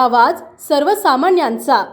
आवाज सर्वसामान्यांचा।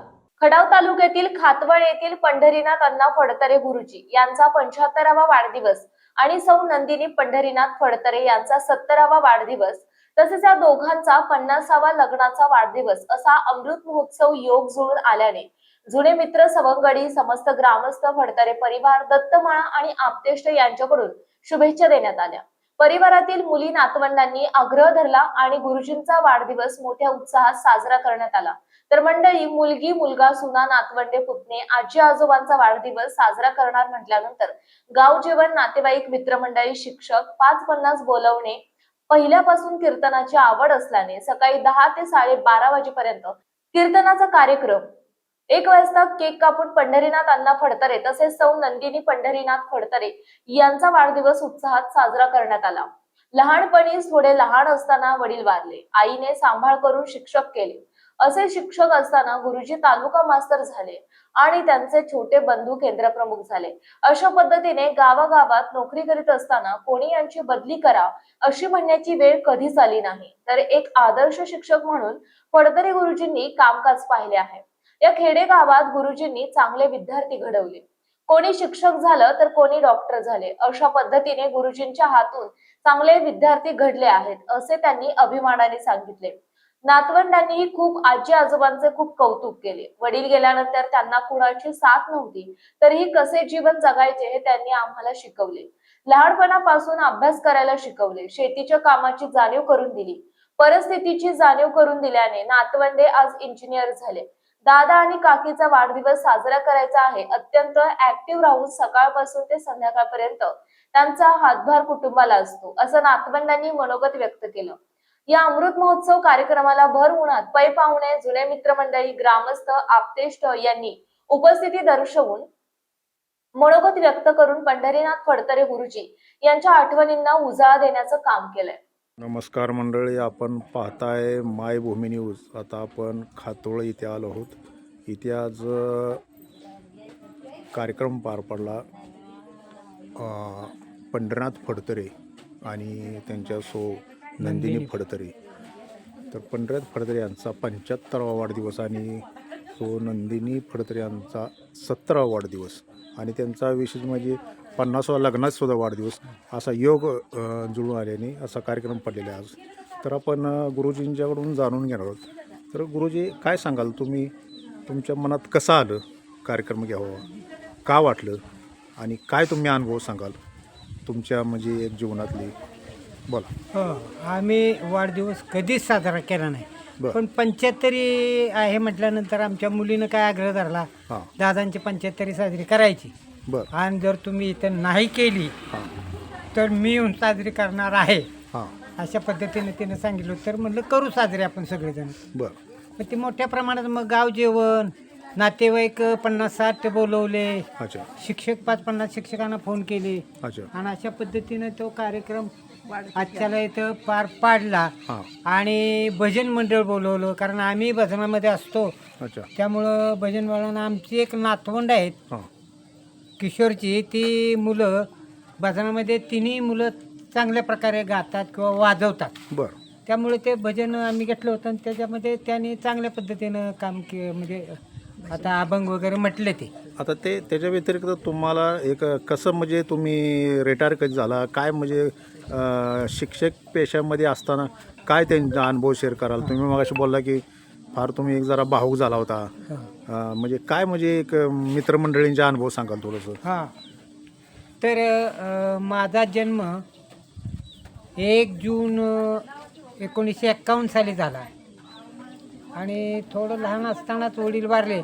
खडाव तालुक्यातील खातवळ येथील पंढरीनाथ अण्णा फडतरे गुरुजी यांचा 75वा वाढदिवस आणि सौ नंदिनी पंढरीनाथ फडतरे यांचा 70वा वाढदिवस तसेच या दोघांचा 50वा लग्नाचा वाढदिवस असा अमृत महोत्सव योग जुळून आल्याने जुने मित्र सवंगडी समस्त ग्रामस्थ फडतरे परिवार दत्तमाळा आणि आप्तेष्ट यांच्याकडून शुभेच्छा देण्यात आल्या। परिवारातील मुली नातवंडांनी आग्रह धरला आणि गुरुजींचा वाढदिवस मोठ्या उत्साहात साजरा करण्यात आला। तर मंडळी मुलगी मुलगा सुना नातवंडे पुतणे आजी आजोबांचा वाढदिवस साजरा करणार म्हटल्यानंतर गाव जेवण नातेवाईक मित्रमंडळी शिक्षक 550 बोलवणे पहिल्यापासून कीर्तनाची आवड असल्याने सकाळी 10 ते 12:30 वाजेपर्यंत कीर्तनाचा कार्यक्रम 1 वाजता केक कापून पंढरीनाथ अण्णा फडतरे तसेच सौ नंदिनी पंढरीनाथ फडतरे यांचा वाढदिवस उत्साहात साजरा करण्यात आला। लहानपणीच थोडे लहान असताना वडील वारले, आईने सांभाळ करून शिक्षक केले। असे शिक्षक असताना गुरुजी तालुका मास्तर झाले आणि त्यांचे छोटे बंधू केंद्र प्रमुख झाले। अशा पद्धतीने गावागावात नोकरी करीत असताना कोणी यांची बदली करा अशी म्हणण्याची वेळ कधीच आली नाही। तर एक आदर्श शिक्षक म्हणून फडतरे गुरुजींनी कामकाज पाहिले आहे। या खेडेगावात गुरुजींनी चांगले विद्यार्थी घडवले, कोणी शिक्षक झालं तर कोणी डॉक्टर झाले। अशा पद्धतीने गुरुजींच्या हातून चांगले विद्यार्थी घडले आहेत असे त्यांनी अभिमानाने सांगितले। नातवंडांनीही खूप आजी आजोबांचे खूप कौतुक केले। वडील गेल्यानंतर त्यांना कुणाची साथ नव्हती तरीही कसे जीवन जगायचे हे त्यांनी आम्हाला शिकवले। लहानपणापासून अभ्यास करायला शिकवले, शेतीच्या कामाची जाणीव करून दिली, परिस्थितीची जाणीव करून दिल्याने नातवंडे आज इंजिनियर झाले। दादा आणि काकीचा वाढदिवस साजरा करायचा आहे, अत्यंत ऍक्टिव्ह राहून सकाळपासून ते संध्याकाळपर्यंत त्यांचा हातभार कुटुंबाला असतो असं नातवंडांनी मनोगत व्यक्त केलं। या अमृत महोत्सव कार्यक्रमाला भर उन्हात पै पाहुणे जुने मित्रमंडळी ग्रामस्थ आप्तेष्ट यांनी उपस्थिती दर्शवून मनोगत व्यक्त करून पंढरीनाथ फडतरे गुरुजी यांच्या आठवणींना उजाळा देण्याचं काम केलंय। नमस्कार मंडळी, आपण पाहताय मायभूमी न्यूज। आता आपण खातोळ इथे आलो आहोत। इथे आज कार्यक्रम पार पडला पंढरीनाथ फडतरे आणि त्यांच्या सौ नंदिनी फडतरे। तर पंढरीनाथ फडतरे यांचा 75वा वाढदिवस आणि सौ नंदिनी फडतरे यांचा 70वा वाढदिवस आणि त्यांचा विशेष म्हणजे 50वा लग्नाचा सुद्धा वाढदिवस असा योग जुळून आल्याने असा कार्यक्रम पडलेला आहे आज। तर आपण गुरुजींच्याकडून जाणून घेणार आहोत। तर गुरुजी काय सांगाल, तुम्ही तुमच्या मनात कसं आलं कार्यक्रम घ्यावा, का वाटलं आणि काय तुम्ही अनुभव सांगाल तुमच्या म्हणजे एक जीवनातली, बोला। आम्ही वाढदिवस कधीच साजरा केला नाही, पण 75 आहे म्हटल्यानंतर आमच्या मुलीनं काय आग्रह धरला, दादांची 75 साजरी करायची आणि जर तुम्ही इथं नाही केली तर मी येऊन साजरी करणार आहे अशा पद्धतीने तिने सांगितलं। तर म्हणलं करू साजरी आपण सगळेजण। मग ते मोठ्या प्रमाणात मग गाव जेवण, नातेवाईक 50-60 बोलवले, शिक्षक 5-50 शिक्षकांना फोन केले आणि अशा पद्धतीने तो कार्यक्रम आजच्याला इथं पार पाडला। आणि भजन मंडळ बोलवलं, कारण आम्ही भजनामध्ये असतो, त्यामुळं भजन मंडळानं आमची एक नातवंड आहेत किशोरची, ती मुलं भजनामध्ये तिन्ही मुलं चांगल्या प्रकारे गातात किंवा वाजवतात। त्यामुळे ते भजन आम्ही घेतलं होतं आणि त्याच्यामध्ये त्यांनी चांगल्या पद्धतीनं काम के म्हणजे आता अभंग वगैरे म्हटले ते। आता ते त्याच्या व्यतिरिक्त तुम्हाला एक कसं म्हणजे तुम्ही रिटायर कधी झाला, काय म्हणजे शिक्षक पेशामध्ये असताना काय त्यांचा अनुभव शेअर कराल तुम्ही? मगाशी बोलला की फार तुम्ही एक जरा भावूक झाला होता, म्हणजे काय म्हणजे एक मित्रमंडळींचा अनुभव सांगाल थोडंसं? तर माझा जन्म 1 जून 1951 साली झाला आणि थोडं लहान असतानाच वडील वारले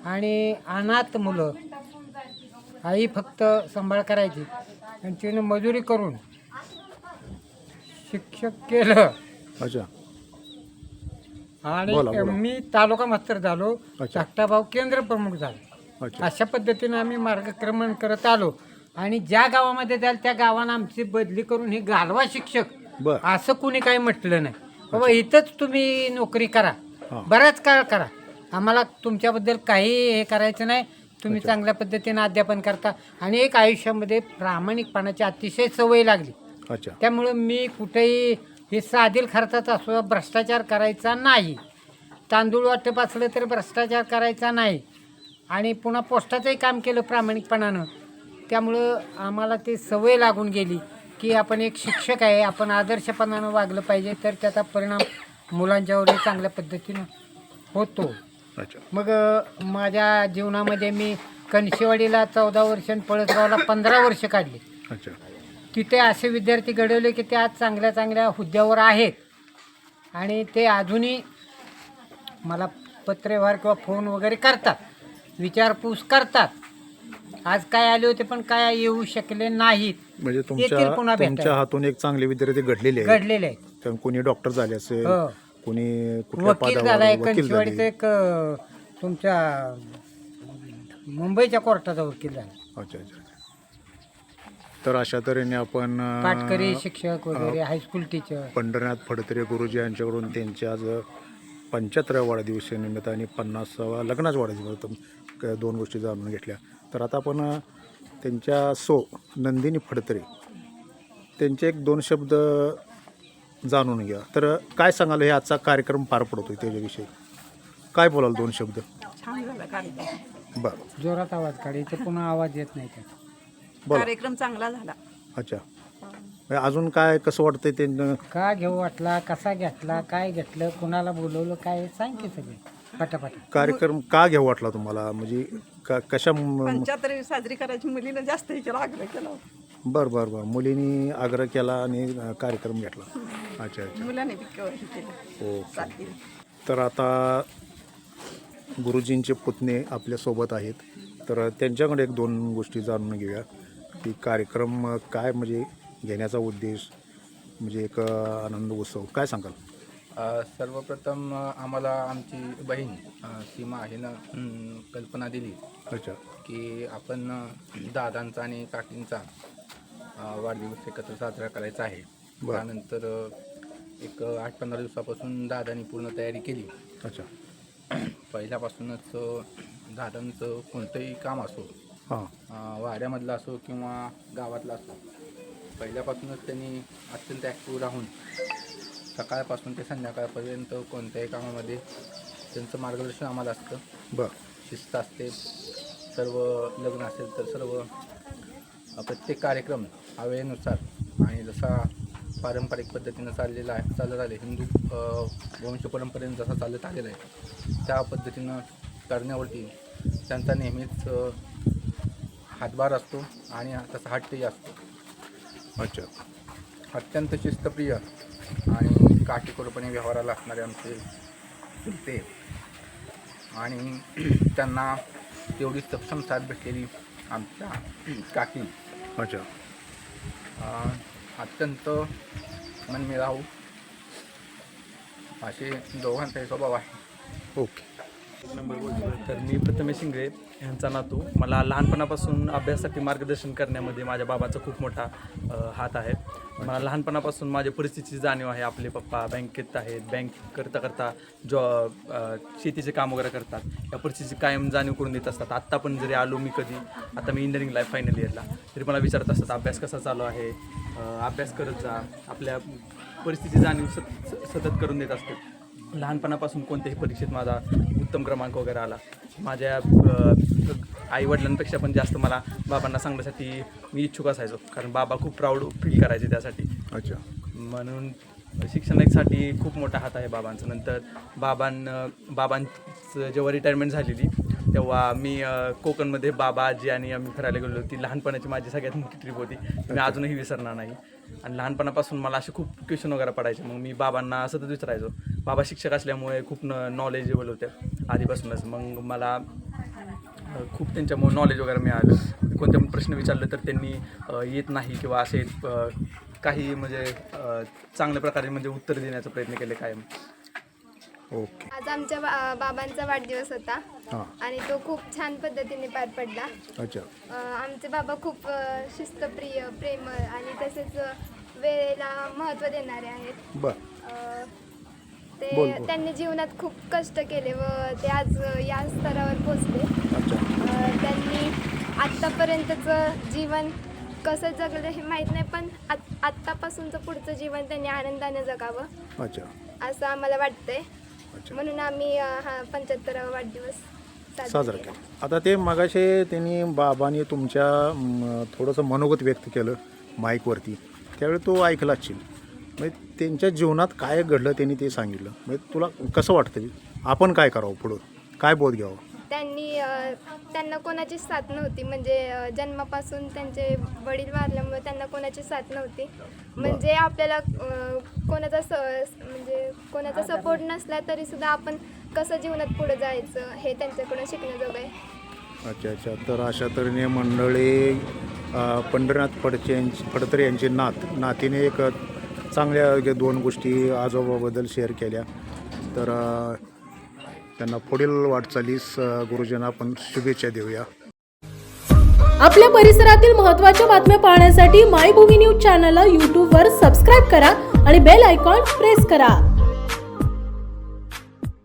आणि अनाथ मुलं, आई फक्त सांभाळ करायची आणि तिनं मजुरी करून शिक्षक केलं आणि मी तालुका मास्तर झालो, धाकटा भाऊ केंद्र प्रमुख झालो। अशा पद्धतीनं आम्ही मार्गक्रमण करत आलो आणि ज्या गावामध्ये जाल त्या गावानं आमची बदली करून हे घालवा शिक्षक असं कुणी काही म्हटलं नाही। बाबा इथंच तुम्ही नोकरी करा, बराच काळ करा, आम्हाला तुमच्याबद्दल काही हे करायचं नाही, तुम्ही चांगल्या पद्धतीनं अध्यापन करता। आणि एक आयुष्यामध्ये प्रामाणिकपणाची अतिशय सवय लागली, त्यामुळं मी कुठेही हे साधील खर्चाचा असो भ्रष्टाचार करायचा नाही। तांदूळ वाटप असलं तर भ्रष्टाचार करायचा नाही आणि पुन्हा पोस्टाचंही काम केलं प्रामाणिकपणानं. त्यामुळं आम्हाला ती सवय लागून गेली की आपण एक शिक्षक आहे, आपण आदर्शपणानं वागलं पाहिजे, तर त्याचा परिणाम मुलांच्यावरही चांगल्या पद्धतीनं होतो. अच्छा. मग माझ्या जीवनामध्ये मी कणशेवाडीला 14 वर्ष आणि पळसगावला 15 वर्ष काढली. अच्छा. तिथे असे विद्यार्थी घडवले की ते आज चांगल्या चांगल्या हुद्द्यावर आहेत आणि ते अजूनही मला पत्रव्यवहार किंवा फोन वगैरे करतात, विचारपूस करतात. आज काय आले होते पण काय येऊ शकले नाहीत. म्हणजे येतील पुन्हा तुमच्या भेटायला. हातून एक चांगले विद्यार्थी घडलेले आहेत. घडलेले आहेत. त्यामुळे कोणी डॉक्टर झाले असेल, हो. कोणी कुठल्या वकील पदावर झालाय वकील कणशेवाडीचं झाले. एक तुमच्या मुंबईच्या कोर्टाचा वकील झाला. अच्छा अच्छा. तर अशा तऱ्हेने आपण पाटकरी शिक्षक वगैरे, हायस्कूल टीचर. पंढरीनाथ फडतरे गुरुजी यांच्याकडून त्यांच्या आज 75व्या वाढदिवसानिमित्त आणि 50वा लग्नाच्या वाढदिवसानिमित्त 2 गोष्टी जाणून घेतल्या. तर आता आपण त्यांच्या नंदिनी फडतरे त्यांचे 1-2 शब्द जाणून घ्या. तर काय सांगाल हे आजचा कार्यक्रम पार पडतोय त्याच्याविषयी काय बोलाल 2 शब्द? छान झाला कार्यक्रम. बरं. जोरात आवाज काढायचा, पुन्हा आवाज येत नाही त्याचा. बोला. कार्यक्रम चांगला झाला. अच्छा. अजून काय कसं वाटतंय त्यांना? का घेऊ वाटला, कसा घेतला, काय घेतलं, कुणाला बोलवलं, काय सांग की सगळे पटापट. कार्यक्रम का घ्यावा वाटला तुम्हाला? म्हणजे कशा 75 साजरी करायची मुलीनं जास्त इकडे आग्रह केला होता. बरं मुलींनी आग्रह केला आणि कार्यक्रम घेतला. अच्छा अच्छा. मुलाने बी हे केलं. ओके. साथ दिली. तर आता गुरुजींचे पुतणे आपल्यासोबत आहेत, तर त्यांच्याकडे 1-2 गोष्टी जाणून घेऊया की कार्यक्रम काय म्हणजे घेण्याचा उद्देश, म्हणजे एक आनंद उत्सव काय सांगाल? सर्वप्रथम आम्हाला आमची बहीण सीमा आहे ना कल्पना दिली. अच्छा. की आपण दादांचा आणि काकींचा वाढदिवस एकत्र साजरा करायचा आहे. बरं. त्यानंतर एक 8-15 दिवसापासून दादांनी पूर्ण तयारी केली. अच्छा. पहिल्यापासूनच दादांचं कोणतंही काम असो, हां. वाड्यामधलं असो किंवा गावातलं असो, पहिल्यापासूनच त्यांनी अत्यंत ॲक्टिव्ह राहून सकाळपासून ते संध्याकाळपर्यंत कोणत्याही कामामध्ये त्यांचं मार्गदर्शन आम्हाला असतं. बरं. शिस्त असते. सर्व लग्न असेल तर सर्व प्रत्येक कार्यक्रम हा वेळेनुसार आणि जसा पारंपरिक पद्धतीनं चालत आले हिंदू वंश परंपरेनं जसा चालत आलेला आहे त्या पद्धतीनं करण्यावरती त्यांचा नेहमीच हातभार असतो आणि तसा हट्टही असतो. अच्छा. अत्यंत शिस्तप्रिय आणि काटेकोरपणे व्यवहाराला असणारे आमचे चुलते आणि त्यांना तेवढी सक्षम साथ भेटलेली आमच्या काकी. अच्छा. अत्यंत मनमिळावू असे दोघांचाही स्वभाव आहे. ओके. तर मी प्रथमेश शिंगरे यांचा नातू. मला लहानपणापासून अभ्यासासाठी मार्गदर्शन करण्यामध्ये माझ्या बाबाचा खूप मोठा हात आहे. मला लहानपणापासून माझ्या परिस्थितीची जाणीव आहे. आपले पप्पा बँकेत आहेत, बँक करता करता शेतीचे काम वगैरे करतात. या परिस्थितीची कायम जाणीव करून देत असतात. आत्ता पण जरी आलो मी कधी, आता मी इंजिनिअरिंगला आहे फायनल इयरला, तरी मला विचारत असतात अभ्यास कसा चालू आहे, अभ्यास करत जा. आपल्या परिस्थितीची जाणीव सतत करून देत असतात. लहानपणापासून कोणत्याही परीक्षेत माझा उत्तम क्रमांक वगैरे आला. माझ्या आईवडिलांपेक्षा पण जास्त मला बाबांना सांगण्यासाठी मी इच्छुक असायचो, कारण बाबा खूप प्राऊड फील करायचे त्यासाठी. अच्छा. म्हणून शिक्षणासाठी खूप मोठा हात आहे बाबांचा. नंतर बाबांचं जेव्हा रिटायरमेंट झालेली तेव्हा मी कोकणमध्ये बाबा आजी आणि आम्ही फिरायला गेलो. ती लहानपणाची माझी सगळ्यात मोठी ट्रिप होती. मी अजूनही विसरणार नाही. आणि लहानपणापासून मला असे खूप क्वेश्चन वगैरे पडायचे. मग मी बाबांना सतत विचारायचो. बाबा शिक्षक असल्यामुळे खूप नॉलेजेबल होते आधीपासूनच. मग मला खूप त्यांच्यामुळे नॉलेज वगैरे मिळालं. कोणत्या पण प्रश्न विचारलं तर त्यांनी येत नाही किंवा असे काही म्हणजे चांगल्या प्रकारे म्हणजे उत्तर देण्याचा प्रयत्न केले कायम. ओके. आज आमच्या बाबांचा वाढदिवस होता हां. आणि तो खूप छान पद्धतीने पार पडला. अच्छा. आमचे बाबा खूप शिस्तप्रिय, प्रेमळ आणि तसेच वेळेला महत्त्व देणारे आहेत. बरं. ते त्यांनी जीवनात खूप कष्ट केले व ते आज या स्तरावर पोचले. अच्छा. त्यांनी आत्तापर्यंतचं जीवन कसं जगलं हे माहीत नाही, पण आत्तापासूनचं पुढचं जीवन त्यांनी आनंदाने जगावं अच्छा. असं आम्हाला वाटतंय. म्हणून आम्ही हा 75वा वाढदिवस साजरा केला. आता ते मगाशी त्यांनी बाबांनी तुमच्या थोडंसं मनोगत व्यक्त केलं माईकवरती, त्यावेळी तो ऐकला असशील. म्हणजे त्यांच्या जीवनात काय घडलं त्यांनी ते सांगितलं. म्हणजे तुला कसं वाटतं आपण काय करावं, पुढं काय बोध घ्यावं? त्यांना कोणाची साथ नव्हती, म्हणजे जन्मापासून त्यांचे वडील वारल्यामुळे त्यांना कोणाची साथ नव्हती. म्हणजे आपल्याला कोणाचा सपोर्ट नसला तरी सुद्धा आपण कसं जीवनात पुढे जायचं हे त्यांच्याकडून शिकण्याजोगं आहे. अच्छा. तर अशा तऱ्हेने मंडळी पंढरीनाथ फडतरे यांची नातीने एक चांगल्या 2 गोष्टी आजोबाबद्दल शेअर केल्या. तर त्यांना पुढील वाटचालीस गुरुजींना आपण शुभेच्छा देऊया. आपल्या परिसरातील महत्त्वाच्या बातम्या पाहण्यासाठी मायभूमी न्यूज चॅनलला यूट्यूबवर सबस्क्राईब करा आणि बेल आयकॉन प्रेस करा.